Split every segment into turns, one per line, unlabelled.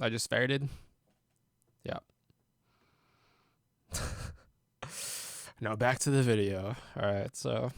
I just farted. Yeah. Now back to the video. All right, so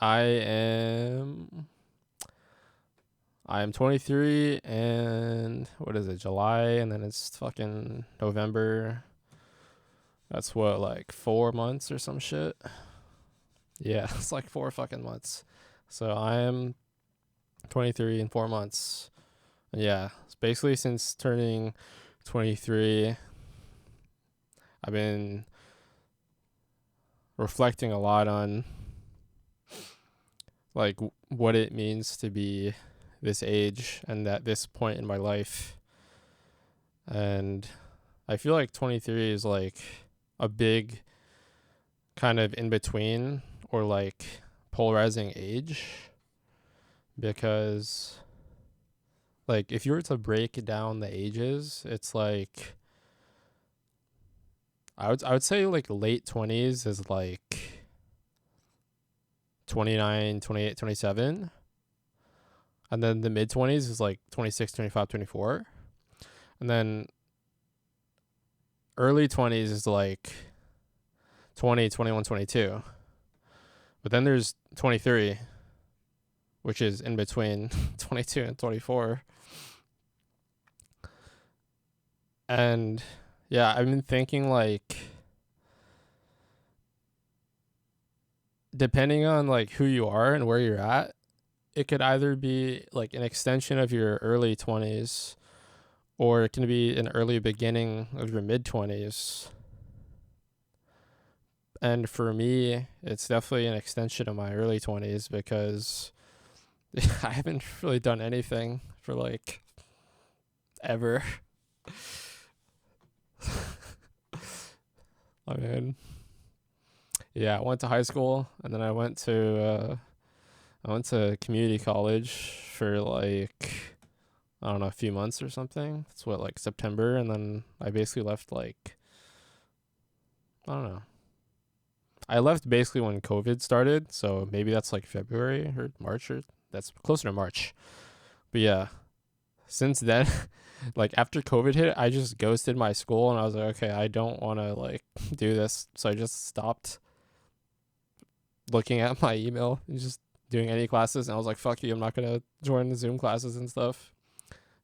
I am 23 and what is it? July, and then it's fucking November. That's what, like 4 months or some shit. Yeah, it's like 4 fucking months. So I am 23 in 4 months. Yeah, it's basically since turning 23, I've been reflecting a lot on like what it means to be this age and at this point in my life. And I feel like 23 is like a big kind of in between or like polarizing age, because like if you were to break down the ages, it's like I would say like late 20s is like 29, 28, 27. And then the mid 20s is like 26, 25, 24. And then early 20s is like 20, 21, 22. But then there's 23, which is in between 22 and 24. And yeah, I've been thinking like depending on like who you are and where you're at, it could either be like an extension of your early 20s or it can be an early beginning of your mid 20s. And for me, it's definitely an extension of my early 20s because I haven't really done anything for like ever. I mean, yeah, I went to high school and then I went to community college for like I don't know, a few months or something. It's what, like September, and then I basically left like I don't know. I left basically when COVID started, so maybe that's like February or March, or that's closer to March. But yeah, since then, like after COVID hit, I just ghosted my school and I was like, okay, I don't want to like do this. So I just stopped looking at my email and just doing any classes. And I was like, fuck you, I'm not going to join the Zoom classes and stuff.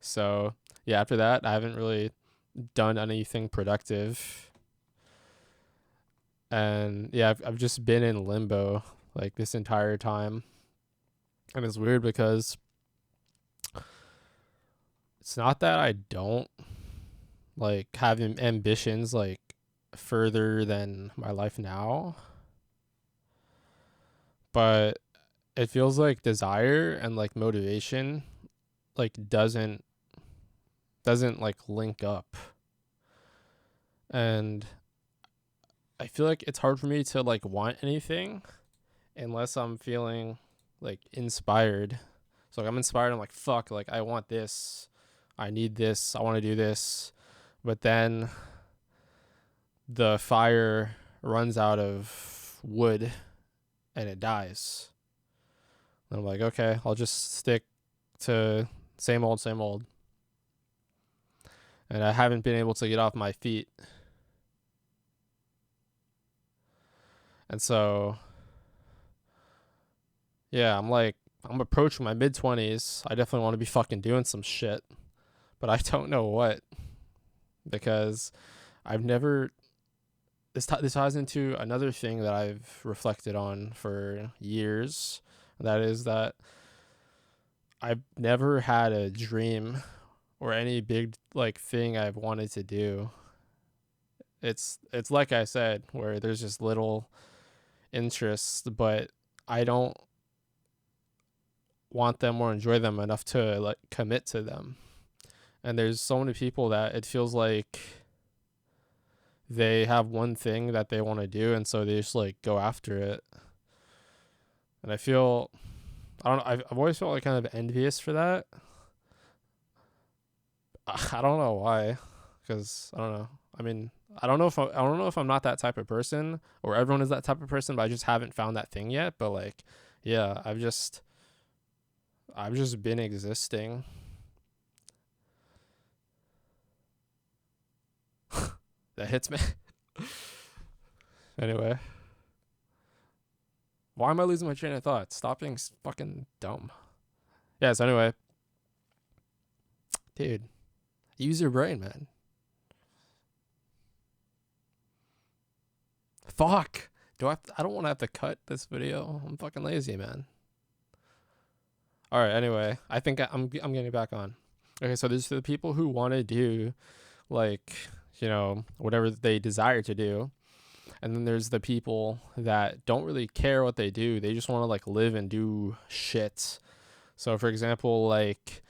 So yeah, after that, I haven't really done anything productive. And yeah, I've just been in limbo like this entire time. And it's weird because it's not that I don't like have ambitions like further than my life now, but it feels like desire and like motivation like doesn't like link up. And I feel like it's hard for me to like want anything unless I'm feeling like inspired. So like I'm inspired, I'm like fuck, like I want this, I need this, I want to do this. But then the fire runs out of wood and it dies. And I'm like, okay, I'll just stick to same old, same old. And I haven't been able to get off my feet. And so, yeah, I'm approaching my mid 20s. I definitely want to be fucking doing some shit, but I don't know what, because I've never. This ties into another thing that I've reflected on for years. That is that I've never had a dream or any big like thing I've wanted to do. It's like I said, where there's just little interests, but I don't want them or enjoy them enough to like commit to them. And there's so many people that it feels like they have one thing that they want to do, and so they just like go after it. And I don't know, I've always felt like kind of envious for that. I don't know why, because I don't know. I mean, I don't know if I'm not that type of person or everyone is that type of person, but I just haven't found that thing yet. But like, yeah, I've just been existing, that hits me. Anyway, why am I losing my train of thought? Stop being fucking dumb. Yeah, so anyway, dude, use your brain, man. Fuck. I don't want to have to cut this video. I'm fucking lazy, man. All right, anyway, I think I'm getting back on. Okay, so there's the people who want to do like, whatever they desire to do. And then there's the people that don't really care what they do. They just want to like live and do shit. So for example, like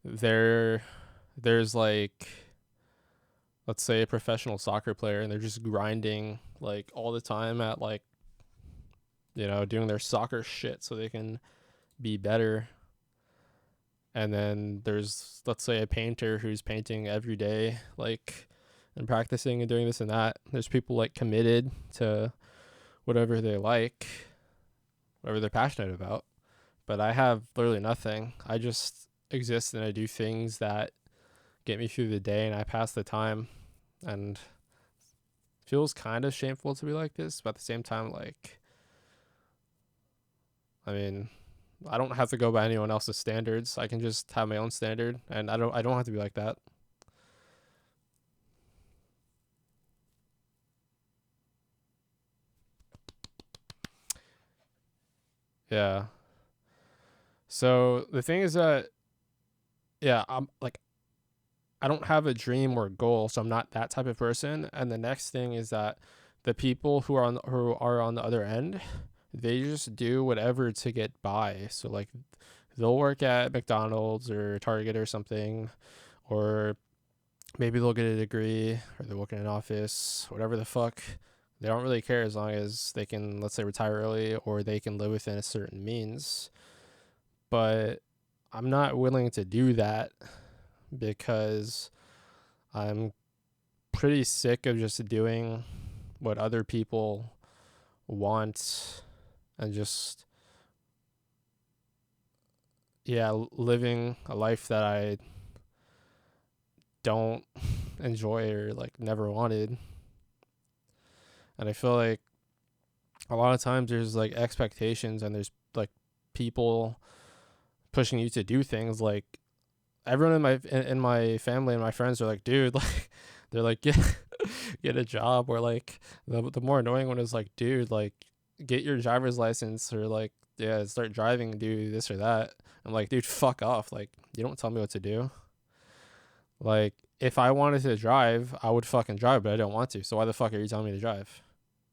there's like, let's say a professional soccer player, and they're just grinding like all the time at like, doing their soccer shit so they can be better. And then there's, let's say, a painter who's painting every day, like, and practicing and doing this and that. There's people like committed to whatever they like, whatever they're passionate about. But I have literally nothing. I just exist and I do things that get me through the day, and I pass the time. And it feels kind of shameful to be like this, but at the same time, like, I mean, I don't have to go by anyone else's standards. I can just have my own standard, and I don't have to be like that. Yeah. So the thing is that, yeah, I'm like, I don't have a dream or a goal, so I'm not that type of person. And the next thing is that the people who are on the other end, they just do whatever to get by. So like, they'll work at McDonald's or Target or something, or maybe they'll get a degree, or they'll work in an office, whatever the fuck. They don't really care as long as they can, let's say, retire early, or they can live within a certain means. But I'm not willing to do that because I'm pretty sick of just doing what other people want and just, yeah, living a life that I don't enjoy or like never wanted. And I feel like a lot of times there's like expectations, and there's like people pushing you to do things. Like, everyone in my family and my friends are like, dude, like, they're like, get a job. Or like, the more annoying one is like, dude, like, get your driver's license, or like, yeah, start driving and do this or that. I'm like, dude, fuck off. Like, you don't tell me what to do. Like, if I wanted to drive, I would fucking drive, but I don't want to. So why the fuck are you telling me to drive?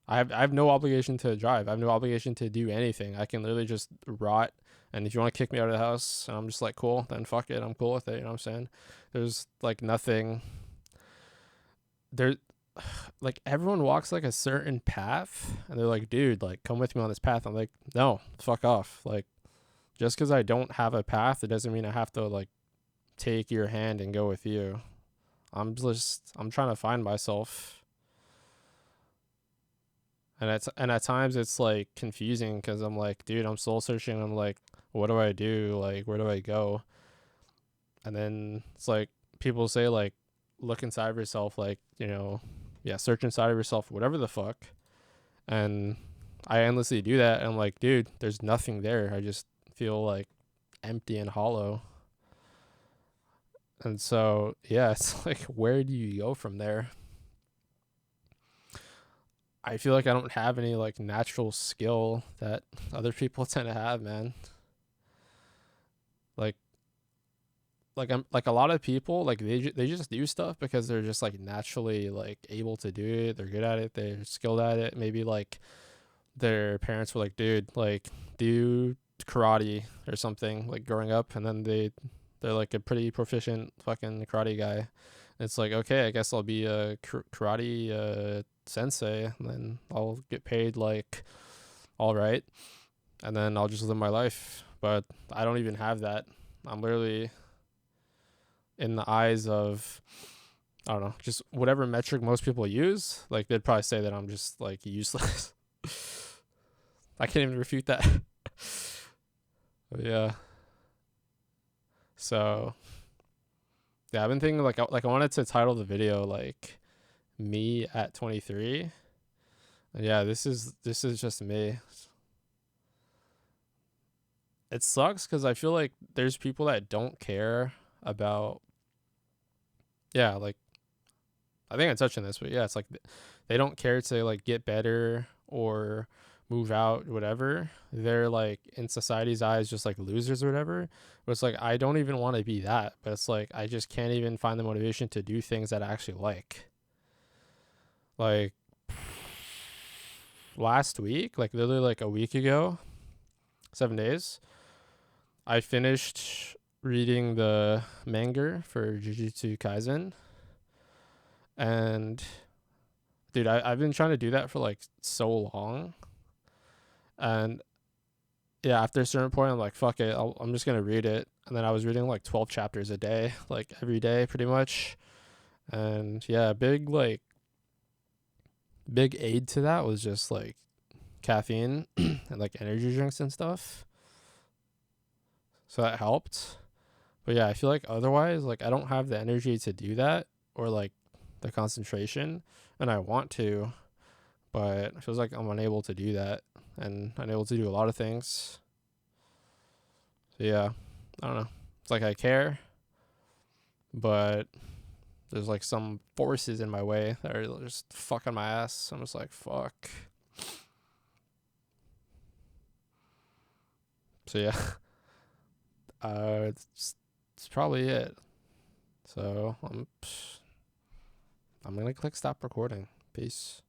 I have no obligation to drive. I have no obligation to do anything. I can literally just rot. And if you want to kick me out of the house, and I'm just like, cool, then fuck it. I'm cool with it. You know what I'm saying? There's like nothing there. Like, everyone walks like a certain path, and they're like, dude, like, come with me on this path. I'm like, no, fuck off. Like, just because I don't have a path, it doesn't mean I have to like take your hand and go with you. I'm trying to find myself. And at times it's like confusing, because I'm like, dude, I'm soul searching. I'm like, what do I do? Like, where do I go? And then it's like, people say like, look inside of yourself, like, yeah, search inside of yourself, whatever the fuck. And I endlessly do that. And I'm like, dude, there's nothing there. I just feel like empty and hollow. And so, yeah, it's like, where do you go from there? I feel like I don't have any like natural skill that other people tend to have, man. Like, I'm like, a lot of people, like, they just do stuff because they're just like naturally like able to do it. They're good at it. They're skilled at it. Maybe like their parents were like, dude, like, do karate or something, like, growing up, and then they're like a pretty proficient fucking karate guy. It's like, okay, I guess I'll be a karate sensei, and then I'll get paid like all right, and then I'll just live my life. But I don't even have that. I'm literally, in the eyes of, I don't know, just whatever metric most people use, like, they'd probably say that I'm just like useless. I can't even refute that. But yeah. So yeah, I've been thinking like I wanted to title the video like me at 23. And yeah, this is just me. It sucks because I feel like there's people that don't care about, yeah, like I think I touched on this, but yeah, it's like they don't care to like get better or move out, whatever. They're like in society's eyes just like losers or whatever. But it's like I don't even want to be that. But it's like I just can't even find the motivation to do things that I actually like. Like last week, like literally like a week ago, 7 days, I finished reading the manga for Jujutsu Kaisen, and dude, I've been trying to do that for like so long, and yeah, after a certain point, I'm like, fuck it, I'm just gonna read it. And then I was reading like 12 chapters a day, like every day, pretty much. And yeah, big aid to that was just like caffeine and like energy drinks and stuff. So that helped. But yeah, I feel like otherwise, like I don't have the energy to do that or like the concentration, and I want to, but it feels like I'm unable to do that and unable to do a lot of things. So yeah, I don't know. It's like I care, but there's like some forces in my way that are just fucking my ass. I'm just like, fuck. So yeah, it's probably it. So I'm gonna click stop recording. Peace.